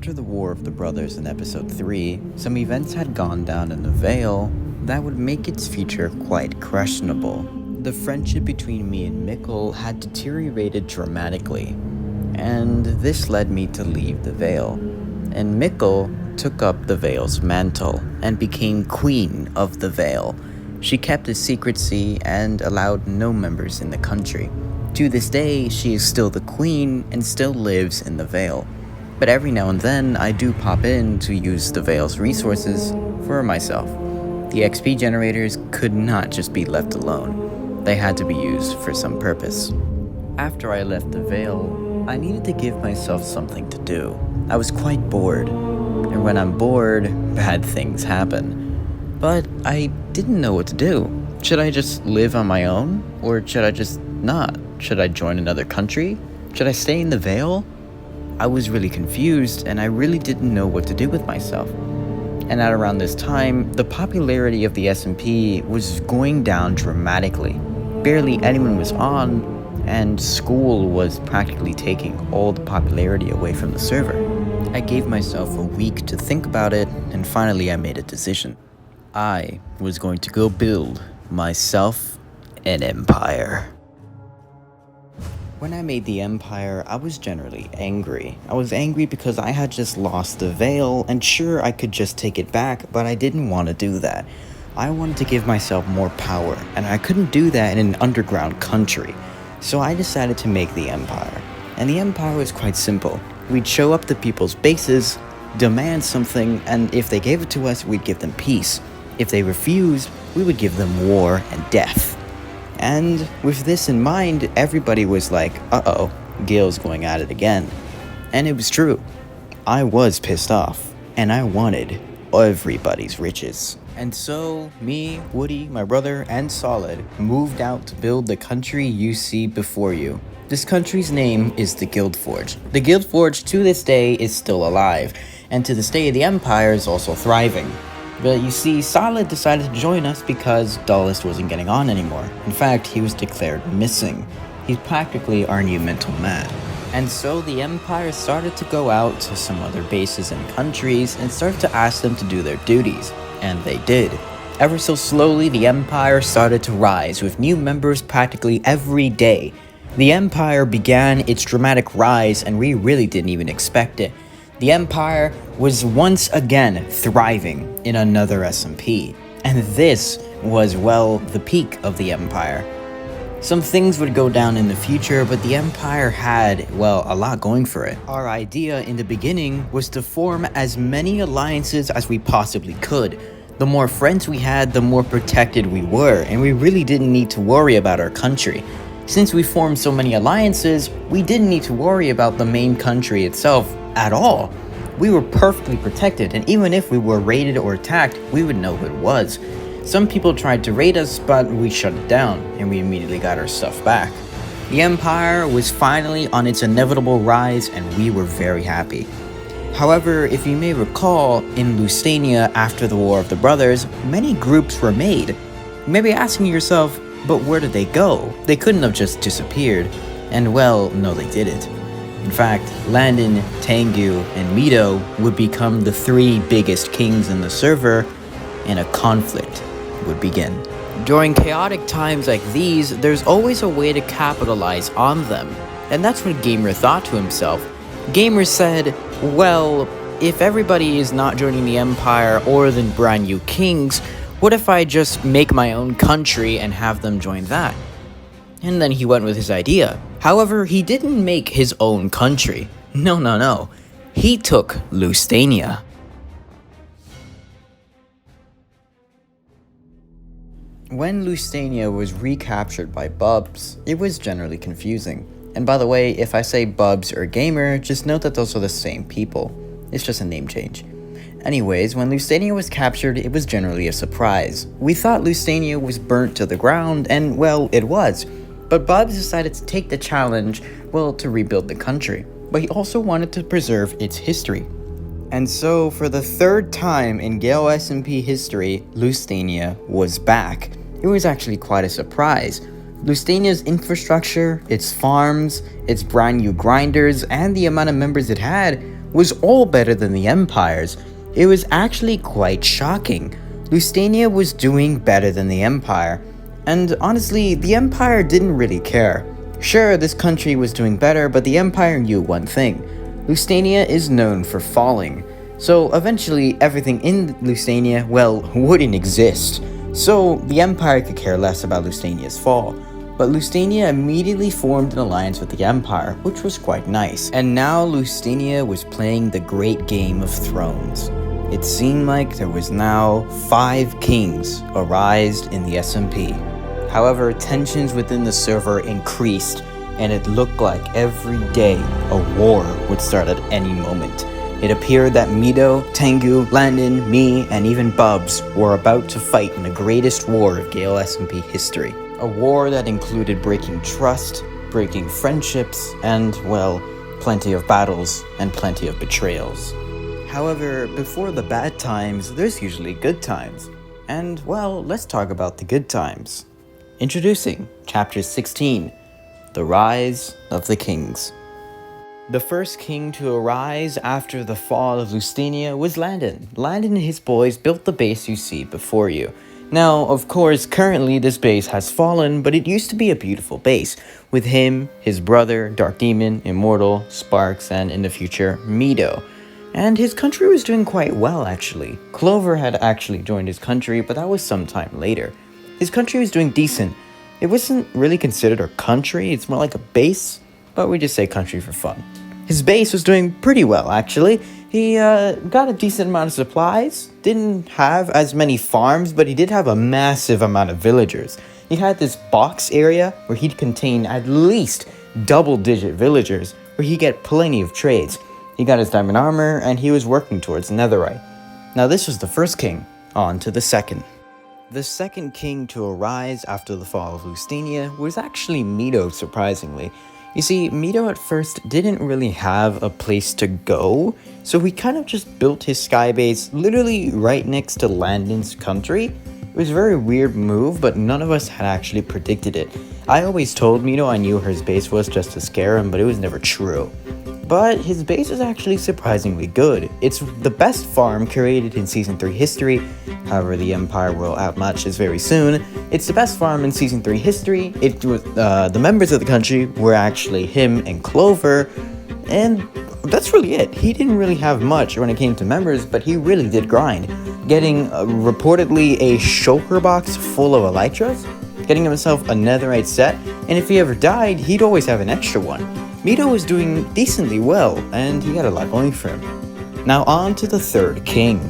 After the War of the Brothers in Episode 3, some events had gone down in the Vale that would make its future quite questionable. The friendship between me and Mikkel had deteriorated dramatically, and this led me to leave the Vale. And Mikkel took up the Vale's mantle and became Queen of the Vale. She kept its secrecy and allowed no members in the country. To this day, she is still the Queen and still lives in the Vale. But every now and then, I do pop in to use the Vale's resources for myself. The XP generators could not just be left alone. They had to be used for some purpose. After I left the Vale, I needed to give myself something to do. I was quite bored. And when I'm bored, bad things happen. But I didn't know what to do. Should I just live on my own? Or should I just not? Should I join another country? Should I stay in the Vale? I was really confused, and I really didn't know what to do with myself. And at around this time, the popularity of the SMP was going down dramatically. Barely anyone was on, and school was practically taking all the popularity away from the server. I gave myself a week to think about it, and finally I made a decision. I was going to go build myself an empire. When I made the empire, I was generally angry. I was angry because I had just lost the Vale, and sure, I could just take it back, but I didn't want to do that. I wanted to give myself more power, and I couldn't do that in an underground country. So I decided to make the empire. And the empire was quite simple. We'd show up to people's bases, demand something, and if they gave it to us, we'd give them peace. If they refused, we would give them war and death. And with this in mind, everybody was like, uh-oh, Gale's going at it again. And it was true. I was pissed off, and I wanted everybody's riches. And so, me, Woody, my brother, and Solid moved out to build the country you see before you. This country's name is the Guildforge. The Guildforge to this day is still alive, and to this day the Empire is also thriving. But you see, Solid decided to join us because Dullest wasn't getting on anymore. In fact, he was declared missing. He's practically our new mental man. And so the Empire started to go out to some other bases and countries and started to ask them to do their duties. And they did. Ever so slowly, the Empire started to rise, with new members practically every day. The Empire began its dramatic rise, and we really didn't even expect it. The Empire was once again thriving in another SMP, and this was, well, the peak of the Empire. Some things would go down in the future, but the Empire had, well, a lot going for it. Our idea in the beginning was to form as many alliances as we possibly could. The more friends we had, the more protected we were, and we really didn't need to worry about our country. Since we formed so many alliances, we didn't need to worry about the main country itself at all. We were perfectly protected, and even if we were raided or attacked, we would know who it was. Some people tried to raid us, but we shut it down, and we immediately got our stuff back. The Empire was finally on its inevitable rise, and we were very happy. However, if you may recall, in Lusitania after the War of the Brothers, many groups were made. You may be asking yourself, but where did they go? They couldn't have just disappeared. And well, no they didn't. In fact, Landon, Tengu, and Mito would become the three biggest kings in the server, and a conflict would begin. During chaotic times like these, there's always a way to capitalize on them. And that's what Gamer thought to himself. Gamer said, well, if everybody is not joining the Empire or the brand new kings, what if I just make my own country and have them join that? And then he went with his idea. However, he didn't make his own country. No. He took Lusitania. When Lusitania was recaptured by Bubs, it was generally confusing. And by the way, if I say Bubs or Gamer, just note that those are the same people. It's just a name change. Anyways, when Lusitania was captured, it was generally a surprise. We thought Lusitania was burnt to the ground, and well, it was. But Bubs decided to take the challenge, well, to rebuild the country. But he also wanted to preserve its history. And so, for the third time in Gale SMP history, Lusitania was back. It was actually quite a surprise. Lusitania's infrastructure, its farms, its brand new grinders, and the amount of members it had was all better than the Empire's, it was actually quite shocking. Lusitania was doing better than the Empire, and honestly, the Empire didn't really care. Sure, this country was doing better, but the Empire knew one thing. Lusitania is known for falling, so eventually everything in Lusitania, well, wouldn't exist. So the Empire could care less about Lusitania's fall. But Lusitania immediately formed an alliance with the Empire, which was quite nice. And now Lusitania was playing the great game of thrones. It seemed like there was now 5 kings arised in the SMP. However, tensions within the server increased, and it looked like every day a war would start at any moment. It appeared that Mito, Tengu, Landon, me, and even Bubs were about to fight in the greatest war of Gale SMP history. A war that included breaking trust, breaking friendships, and, well, plenty of battles and plenty of betrayals. However, before the bad times, there's usually good times. And, well, let's talk about the good times. Introducing Chapter 16, The Rise of the Kings. The first king to arise after the fall of Lusitania was Landon. Landon and his boys built the base you see before you. Now, of course, currently this base has fallen, but it used to be a beautiful base, with him, his brother, Dark Demon, Immortal, Sparks, and in the future, Mito. And his country was doing quite well, actually. Clover had actually joined his country, but that was some time later. His country was doing decent. It wasn't really considered a country, it's more like a base, but we just say country for fun. His base was doing pretty well, actually. He got a decent amount of supplies, didn't have as many farms, but he did have a massive amount of villagers. He had this box area where he'd contain at least double-digit villagers, where he'd get plenty of trades. He got his diamond armor, and he was working towards netherite. Now this was the first king, on to the second. The second king to arise after the fall of Lusitania was actually Mito, surprisingly. You see, Mito at first didn't really have a place to go, so he kind of just built his sky base literally right next to Landon's country. It was a very weird move, but none of us had actually predicted it. I always told Mito I knew his base was just to scare him, but it was never true. But his base is actually surprisingly good. It's the best farm created in Season 3 history. However, the Empire will outmatch this very soon. It's the best farm in Season 3 history. It was, the members of the country were actually him and Clover, and that's really it. He didn't really have much when it came to members, but he really did grind. Getting reportedly a shulker box full of elytras, getting himself a netherite set, and if he ever died, he'd always have an extra one. Mito was doing decently well, and he had a lot going for him. Now on to the third king.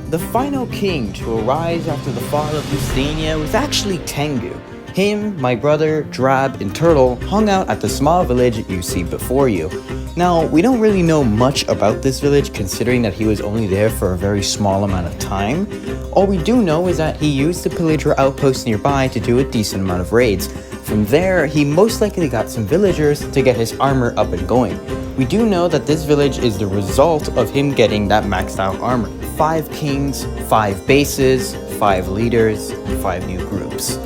The final king to arise after the fall of Lusitania was actually Tengu. Him, my brother, Drab, and Turtle hung out at the small village you see before you. Now, we don't really know much about this village considering that he was only there for a very small amount of time. All we do know is that he used the pillager outpost nearby to do a decent amount of raids. From there, he most likely got some villagers to get his armor up and going. We do know that this village is the result of him getting that maxed out armor. 5 kings, 5 bases, 5 leaders, 5 new groups.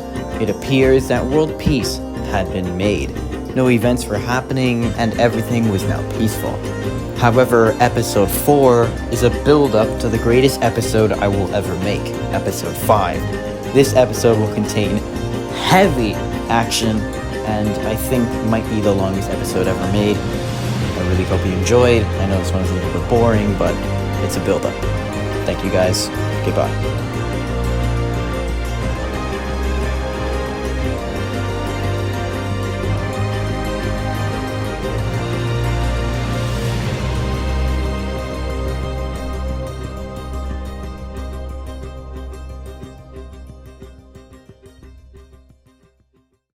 It appears that world peace had been made. No events were happening and everything was now peaceful. However, episode 4 is a build-up to the greatest episode I will ever make, episode 5. This episode will contain heavy action, and I think might be the longest episode ever made. I really hope you enjoyed. I know this one's a little bit boring, but it's a build-up. Thank you guys. Goodbye.